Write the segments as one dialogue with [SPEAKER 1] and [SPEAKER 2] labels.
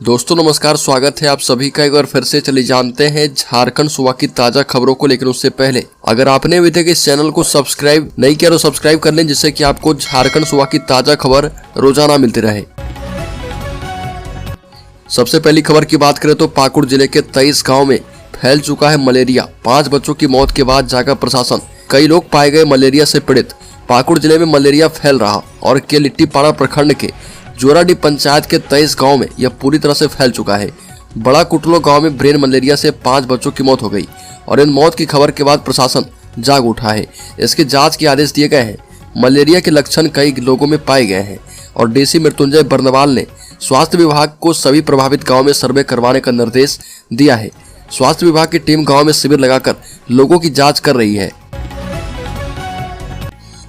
[SPEAKER 1] दोस्तों नमस्कार, स्वागत है आप सभी का एक बार फिर से। चलिए जानते हैं झारखंड सूबा की ताजा खबरों को। लेकिन उससे पहले अगर आपने अभी तक इस चैनल को सब्सक्राइब नहीं किया तो सब्सक्राइब कर लें, जिससे कि आपको झारखंड सूबा की ताजा खबर रोजाना मिलती रहे। सबसे पहली खबर की बात करें तो पाकुड़ जिले के 23 गाँव में फैल चुका है मलेरिया। 5 बच्चों की मौत के बाद जागा प्रशासन, कई लोग पाए गए मलेरिया से पीड़ित। पाकुड़ जिले में मलेरिया फैल रहा और के लिट्टीपाड़ा प्रखंड के जोराडी पंचायत के 23 गांव में यह पूरी तरह से फैल चुका है। बड़ा कुटलो गांव में ब्रेन मलेरिया से 5 बच्चों की मौत हो गई और इन मौत की खबर के बाद प्रशासन जाग उठा है। इसके जांच के आदेश दिए गए हैं। मलेरिया के लक्षण कई लोगों में पाए गए हैं और डीसी मृत्युंजय बर्नवाल ने स्वास्थ्य विभाग को सभी प्रभावित गाँव में सर्वे करवाने का निर्देश दिया है। स्वास्थ्य विभाग की टीम गाँव में शिविर लगाकर लोगों की जाँच कर रही है।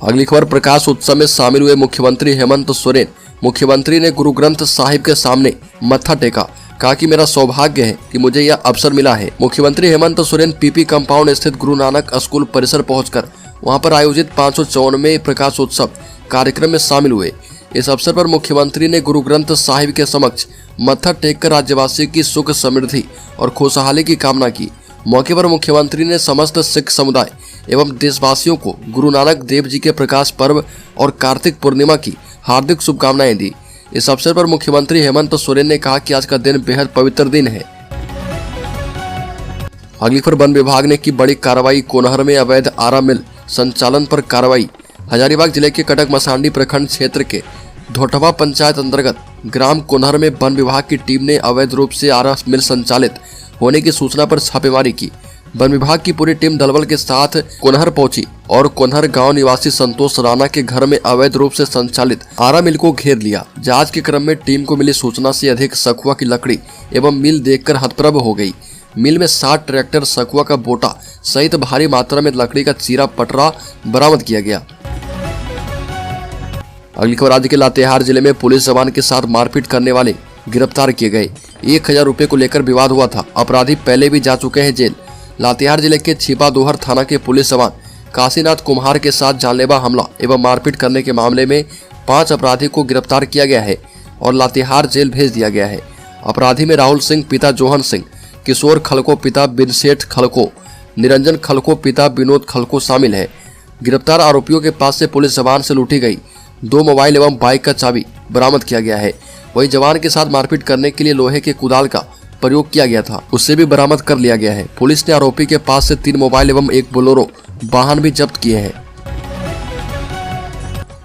[SPEAKER 1] अगली खबर, प्रकाश उत्सव में शामिल हुए मुख्यमंत्री हेमंत सोरेन। मुख्यमंत्री ने गुरु ग्रंथ साहिब के सामने मत्था टेका, कहा कि मेरा सौभाग्य है कि मुझे यह अवसर मिला है। मुख्यमंत्री हेमंत सोरेन पीपी कंपाउंड स्थित गुरु नानक स्कूल परिसर पहुंचकर वहां पर आयोजित 554वें प्रकाश उत्सव कार्यक्रम में शामिल हुए। इस अवसर पर मुख्यमंत्री ने गुरु ग्रंथ साहिब के समक्ष मत्था टेककर राज्यवासियों की सुख समृद्धि और खुशहाली की कामना की। मौके पर मुख्यमंत्री ने समस्त सिख समुदाय एवं देशवासियों को गुरु नानक देव जी के प्रकाश पर्व और कार्तिक पूर्णिमा की हार्दिक शुभकामनाएं दी। इस अवसर पर मुख्यमंत्री हेमंत सोरेन ने कहा कि आज का दिन बेहद पवित्र दिन है। अगली खबर, वन विभाग ने की बड़ी कार्रवाई। कोनहर में अवैध आरा मिल संचालन पर कार्रवाई। हजारीबाग जिले के कटक मसांडी प्रखंड क्षेत्र के धोटवा पंचायत अंतर्गत ग्राम कोनहर में वन विभाग की टीम ने अवैध रूप से आरा मिल संचालित होने की सूचना पर छापेमारी की। वन विभाग की पूरी टीम दलबल के साथ कोनहर पहुंची और कोनहर गांव निवासी संतोष राणा के घर में अवैध रूप से संचालित आरा मिल को घेर लिया। जांच के क्रम में टीम को मिली सूचना से अधिक सखुआ की लकड़ी एवं मिल देखकर हतप्रभ हो गई। मिल में 60 ट्रैक्टर सखुआ का बोटा सहित भारी मात्रा में लकड़ी का चीरा पटरा बरामद किया गया। अगली खबर, राज्य के लातेहार जिले में पुलिस जवान के साथ मारपीट करने वाले गिरफ्तार किए गए। 1000 रुपए को लेकर विवाद हुआ था। अपराधी पहले भी जा चुके हैं जेल। लातेहार जिले के छिपादोहर थाना के पुलिस जवान काशीनाथ कुम्हार के साथ जानलेवा हमला एवं मारपीट करने के मामले में 5 अपराधी को गिरफ्तार किया गया है और लातेहार जेल भेज दिया गया है। अपराधी में राहुल सिंह पिता जोहन सिंह, किशोर खलको पिता बिनसेठ खलको, निरंजन खलको पिता विनोद खलको शामिल है। गिरफ्तार आरोपियों के पास से पुलिस जवान से लूटी गई 2 मोबाइल एवं बाइक का चाबी बरामद किया गया है। वही जवान के साथ मारपीट करने के लिए लोहे के कुदाल का प्रयोग किया गया था, उससे भी बरामद कर लिया गया है। पुलिस ने आरोपी के पास से 3 मोबाइल एवं 1 बोलेरो वाहन भी जब्त किए हैं।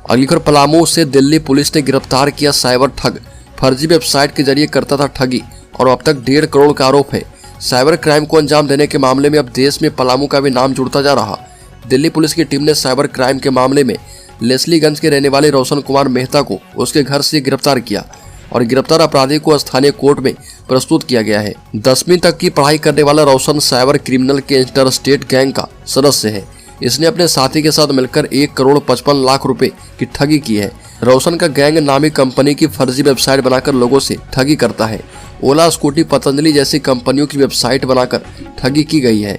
[SPEAKER 1] अगली खबर, पलामू से दिल्ली पुलिस ने गिरफ्तार किया साइबर ठग। फर्जी वेबसाइट के जरिए करता था ठगी और अब तक 1.5 करोड़ का आरोप है। साइबर क्राइम को अंजाम देने के मामले में अब देश में पलामू का भी नाम जुड़ता जा रहा। दिल्ली पुलिस की टीम ने साइबर क्राइम के मामले में लेस्लीगंज के रहने वाले रोशन कुमार मेहता को उसके घर से गिरफ्तार किया और गिरफ्तार अपराधी को स्थानीय कोर्ट में प्रस्तुत किया गया है। 10वीं तक की पढ़ाई करने वाला रोशन साइबर क्रिमिनल के इंटरस्टेट गैंग का सदस्य है। इसने अपने साथी के साथ मिलकर 1 करोड़ 55 लाख रुपए की ठगी की है। रोशन का गैंग नामी कंपनी की फर्जी वेबसाइट बनाकर लोगों से ठगी करता है। ओला, स्कूटी, पतंजलि जैसी कंपनियों की वेबसाइट बनाकर ठगी की गई है।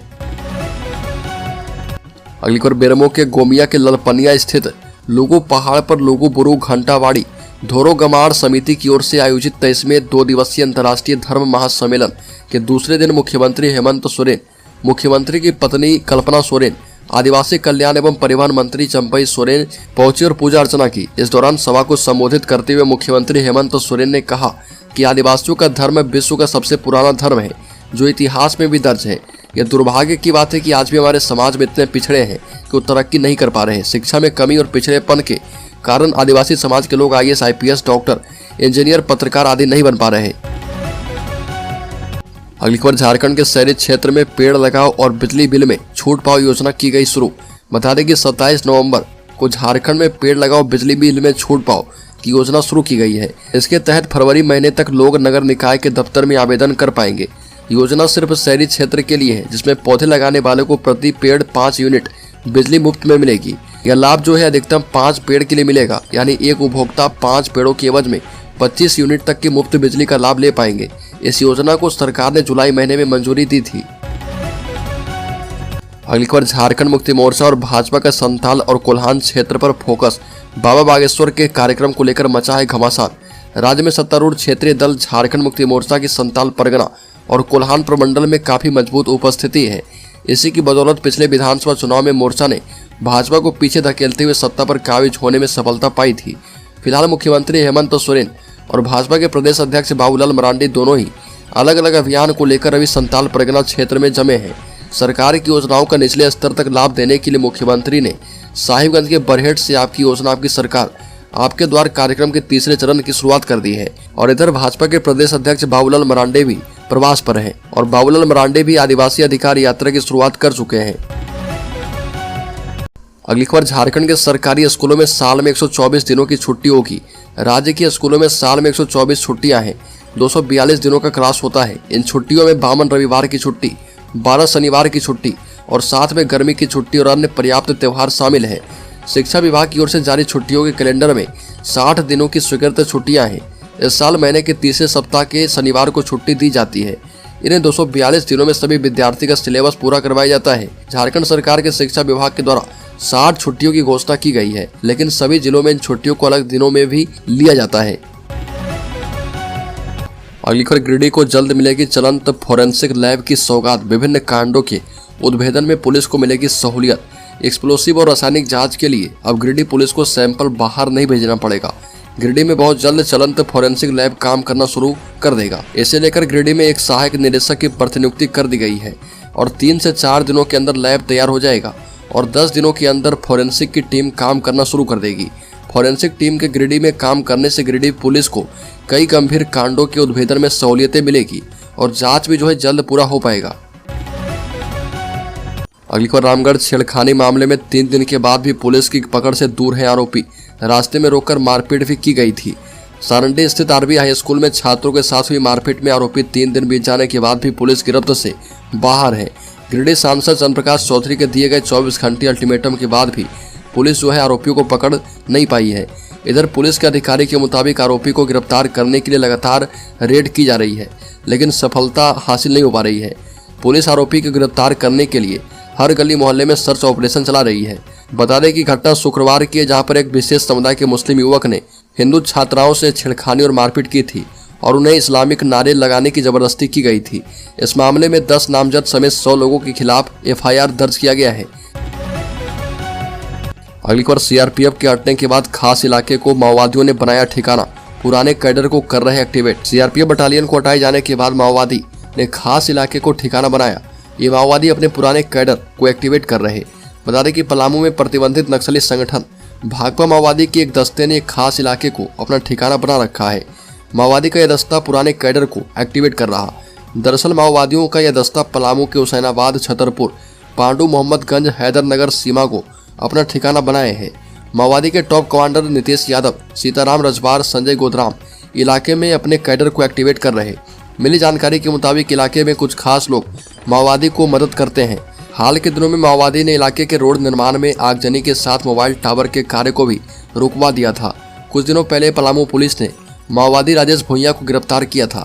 [SPEAKER 1] अगली खबर, बेरमो के गोमिया के ललपनिया स्थित लोगो पहाड़ पर लोगो बुरु घंटावाड़ी धोरो गमाड़ समिति की ओर से आयोजित 23वें 2 दिवसीय अंतर्राष्ट्रीय धर्म महासम्मेलन के दूसरे दिन मुख्यमंत्री हेमंत सोरेन, मुख्यमंत्री की पत्नी कल्पना सोरेन, आदिवासी कल्याण एवं परिवहन मंत्री चंपई सोरेन पहुंची और पूजा अर्चना की। इस दौरान सभा को संबोधित करते हुए मुख्यमंत्री हेमंत सोरेन ने कहा कि आदिवासियों का धर्म विश्व का सबसे पुराना धर्म है, जो इतिहास में भी दर्ज है। यह दुर्भाग्य की बात है कि आज भी हमारे समाज में इतने पिछड़े हैं कि वो तरक्की नहीं कर पा रहे हैं। शिक्षा में कमी और पिछड़ेपन के कारण आदिवासी समाज के लोग IAS, IPS, डॉक्टर, इंजीनियर, पत्रकार आदि नहीं बन पा रहे हैं। अगली खबर, झारखंड के शहरी क्षेत्र में पेड़ लगाओ और बिजली बिल में छूट पाओ योजना की गई शुरू। बता दें कि 27 नवंबर को झारखंड में पेड़ लगाओ बिजली बिल में छूट पाओ की योजना शुरू की गई है। इसके तहत फरवरी महीने तक लोग नगर निकाय के दफ्तर में आवेदन कर पाएंगे। योजना सिर्फ शहरी क्षेत्र के लिए है, जिसमें पौधे लगाने वाले को प्रति पेड़ 5 यूनिट बिजली मुफ्त में मिलेगी। यह लाभ जो है अधिकतम 5 पेड़ के लिए मिलेगा, यानी एक उपभोक्ता 5 पेड़ों के एवज में 25 यूनिट तक की मुफ्त बिजली का लाभ ले पाएंगे। इस योजना को सरकार ने जुलाई महीने में मंजूरी दी थी। अगली खबर, झारखंड मुक्ति मोर्चा और भाजपा का संथाल और कोल्हान क्षेत्र पर फोकस। बाबा बागेश्वर के कार्यक्रम को लेकर मचा है घमासान। राज्य में सत्तारूढ़ क्षेत्रीय दल झारखंड मुक्ति मोर्चा की संताल परगना और कोल्हान प्रमंडल में काफी मजबूत उपस्थिति है। इसी की बदौलत पिछले विधानसभा चुनाव में मोर्चा ने भाजपा को पीछे धकेलते हुए सत्ता पर काबिज होने में सफलता पाई थी। फिलहाल मुख्यमंत्री हेमंत सोरेन और भाजपा के प्रदेश अध्यक्ष बाबूलाल मरांडी दोनों ही अलग अलग अभियान को लेकर अभी संताल परगना क्षेत्र में जमे हैं। सरकार की योजनाओं का निचले स्तर तक लाभ देने के लिए मुख्यमंत्री ने साहिबगंज के बरहेट से आपकी योजना आपकी सरकार आपके द्वार कार्यक्रम के तीसरे चरण की शुरुआत कर दी है। और इधर भाजपा के प्रदेश अध्यक्ष बाबूलाल मरांडी भी प्रवास पर हैं और बाबूलाल मरांडी भी आदिवासी अधिकार यात्रा की शुरुआत कर चुके हैं। अगली खबर, झारखंड के सरकारी स्कूलों में साल में 124 दिनों की छुट्टी होगी। राज्य के स्कूलों में साल में 124 छुट्टियां हैं। 242 दिनों का क्लास होता है। इन छुट्टियों में 52 रविवार की छुट्टी, 12 शनिवार की छुट्टी और साथ में गर्मी की छुट्टी और अन्य पर्याप्त त्योहार शामिल है। शिक्षा विभाग की ओर से जारी छुट्टियों के कैलेंडर में 60 दिनों की स्वीकृत छुट्टियां हैं। इस साल महीने के तीसरे सप्ताह के शनिवार को छुट्टी दी जाती है। इन्हें 242 दिनों में सभी विद्यार्थी का सिलेबस पूरा करवाया जाता है। झारखंड सरकार के शिक्षा विभाग के द्वारा 60 छुट्टियों की घोषणा की गई है, लेकिन सभी जिलों में इन छुट्टियों को अलग दिनों में भी लिया जाता है। अगली खबर, गिरिडीह को जल्द मिलेगी चलंत फोरेंसिक लैब की सौगात। विभिन्न कांडों के उद्भेदन में पुलिस को मिलेगी सहूलियत। एक्सप्लोसिव और रासायनिक जांच के लिए अब गिरिडीह पुलिस को सैंपल बाहर नहीं भेजना पड़ेगा। गिरिडीह में बहुत जल्द चलंत फोरेंसिक लैब काम करना शुरू कर देगा। इसे लेकर गिरिडीह में एक सहायक निदेशक की प्रतिनियुक्ति कर दी गई है और 3 से 4 दिनों के अंदर लैब तैयार हो जाएगा और 10 दिनों के अंदर फोरेंसिक की टीम काम करना शुरू कर देगी। फोरेंसिक टीम के गिरिडीह में काम करने से गिरिडीह पुलिस को कई गंभीर कांडों के उद्भेदन में सहूलियतें मिलेगी और जांच भी जल्द पूरा हो पाएगा। अगली खबर, रामगढ़ छेड़खानी मामले में 3 दिन के बाद भी पुलिस की पकड़ से दूर है आरोपी। रास्ते में रोककर मारपीट भी की गई थी। सारंडी स्थित आरबी हाई स्कूल में छात्रों के साथ हुई मारपीट में आरोपी 3 दिन बीत जाने के बाद भी पुलिस गिरफ्त से बाहर है। गिरिडीह सांसद चंद्रप्रकाश चौधरी के दिए गए 24 घंटे अल्टीमेटम के बाद भी पुलिस आरोपियों को पकड़ नहीं पाई है। इधर पुलिस के अधिकारी के मुताबिक आरोपी को गिरफ्तार करने के लिए लगातार रेड की जा रही है, लेकिन सफलता हासिल नहीं हो पा रही है। पुलिस आरोपी को गिरफ्तार करने के लिए हर गली मोहल्ले में सर्च ऑपरेशन चला रही है। बता दें कि घटना शुक्रवार की है, जहां पर एक विशेष समुदाय के मुस्लिम युवक ने हिंदू छात्राओं से छेड़खानी और मारपीट की थी और उन्हें इस्लामिक नारे लगाने की जबरदस्ती की गई थी। इस मामले में 10 नामजद समेत 100 लोगों के खिलाफ FIR दर्ज किया गया है। अगली बार CRPF के हटने के बाद खास इलाके को माओवादियों ने बनाया ठिकाना। पुराने कैडर को कर रहे एक्टिवेट। CRPF बटालियन को हटाए जाने के बाद माओवादी ने खास इलाके को ठिकाना बनाया। ये माओवादी अपने पुराने कैडर को एक्टिवेट कर रहे। बता दें कि पलामू में प्रतिबंधित नक्सली संगठन भाकपा माओवादी के एक दस्ते ने एक खास इलाके को अपना ठिकाना बना रखा है। माओवादी का यह दस्ता पुराने कैडर को एक्टिवेट कर रहा। दरअसल माओवादियों का यह दस्ता पलामू के हुसैनाबाद, छतरपुर, पांडु, मोहम्मदगंज, हैदरनगर सीमा को अपना ठिकाना बनाए हैं। माओवादी के टॉप कमांडर नीतीश यादव, सीताराम रजवार, संजय गोदराम इलाके में अपने कैडर को एक्टिवेट कर रहे। मिली जानकारी के मुताबिक इलाके में कुछ खास लोग माओवादी को मदद करते हैं। हाल के दिनों में माओवादी ने इलाके के रोड निर्माण में आगजनी के साथ मोबाइल टावर के कार्य को भी रुकवा दिया था। कुछ दिनों पहले पलामू पुलिस ने माओवादी राजेश भुइयां को गिरफ्तार किया था।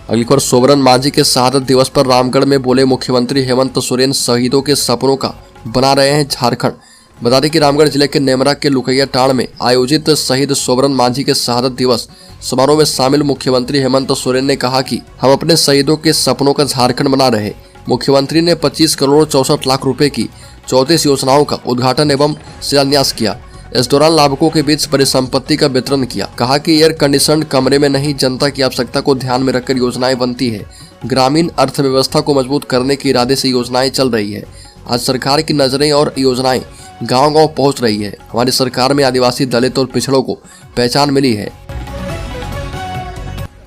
[SPEAKER 1] अगली खबर, सोबरन मांझी के शहादत दिवस पर रामगढ़ में बोले मुख्यमंत्री हेमंत सोरेन, शहीदों के सपनों का बना रहे हैं झारखंड। बता दें कि रामगढ़ जिले के नेमरा के लुकैया टाड़ में आयोजित शहीद सोबरन मांझी के शहादत दिवस समारोह में शामिल मुख्यमंत्री हेमंत सोरेन ने कहा कि हम अपने शहीदों के सपनों का झारखंड बना रहे। मुख्यमंत्री ने 25 करोड़ 64 लाख रुपए की 34 योजनाओं का उद्घाटन एवं शिलान्यास किया। इस दौरान लाभुकों के बीच परिसंपत्ति का वितरण किया। कहा कि एयर कंडीशन कमरे में नहीं, जनता की आवश्यकता को ध्यान में रखकर योजनाएं बनती है। ग्रामीण अर्थव्यवस्था को मजबूत करने के इरादे से योजनाएं चल रही है। आज सरकार की नजरें और योजनाएं गांव-गांव पहुंच रही है। हमारी सरकार में आदिवासी, दलित और पिछड़ों को पहचान मिली है।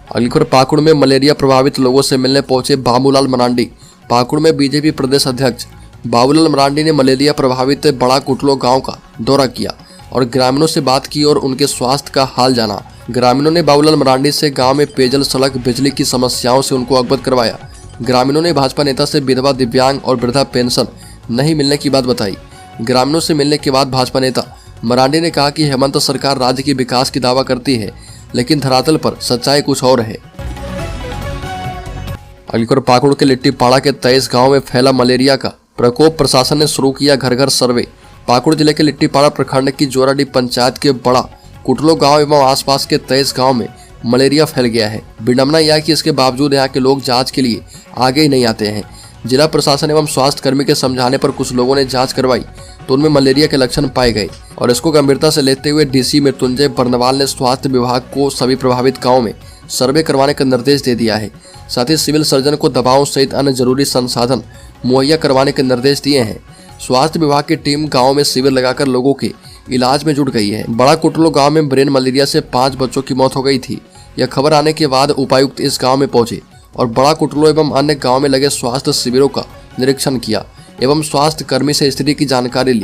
[SPEAKER 1] अगली खबर, पाकुड़ में मलेरिया प्रभावित लोगों से मिलने पहुंचे बाबूलाल मरांडी। पाकुड़ में बीजेपी प्रदेश अध्यक्ष बाबूलाल मरांडी ने मलेरिया प्रभावित बड़ा कुटलो गांव का दौरा किया और ग्रामीणों से बात की और उनके स्वास्थ्य का हाल जाना। ग्रामीणों ने बाबूलाल मरांडी से गांव में पेयजल, सड़क, बिजली की समस्याओं से उनको अवगत करवाया। ग्रामीणों ने भाजपा नेता से विधवा, दिव्यांग और वृद्धा पेंशन नहीं मिलने की बात बताई। ग्रामीणों से मिलने के बाद भाजपा नेता मरांडी ने कहा कि हेमंत सरकार राज्य की विकास की दावा करती है, लेकिन धरातल पर सच्चाई कुछ और है। अगली खबर, पाकुड़ के लिट्टीपाड़ा के 23 गाँव में फैला मलेरिया का प्रकोप। प्रशासन ने शुरू किया घर घर सर्वे। पाकुड़ जिले के लिट्टीपाड़ा प्रखंड की जोराडीह पंचायत के बड़ा कुटलो गांव एवं आसपास के 23 गांव में मलेरिया फैल गया है। विडंबना यह कि इसके बावजूद यहाँ के लोग जांच के लिए आगे ही नहीं आते हैं। जिला प्रशासन एवं स्वास्थ्य कर्मी के समझाने पर कुछ लोगों ने जांच करवाई तो उनमें मलेरिया के लक्षण पाए गए और इसको गंभीरता से लेते हुए डीसी मृत्युंजय बर्नवाल ने स्वास्थ्य विभाग को सभी प्रभावित गाँव में सर्वे करवाने का निर्देश दे दिया है। साथ ही सिविल सर्जन को दवाओं सहित अन्य जरूरी संसाधन मुहैया करवाने के निर्देश दिए हैं। स्वास्थ्य विभाग की टीम गांव में शिविर लगाकर लोगों के इलाज में जुट गई है। बड़ा कुटलो गांव में ब्रेन मलेरिया से 5 बच्चों की मौत हो गई थी। यह खबर आने के बाद उपायुक्त इस गांव में पहुंचे और बड़ा कुटलो एवं अन्य गांव में लगे स्वास्थ्य शिविरों का निरीक्षण किया एवं स्वास्थ्य कर्मी से स्थिति की जानकारी ली।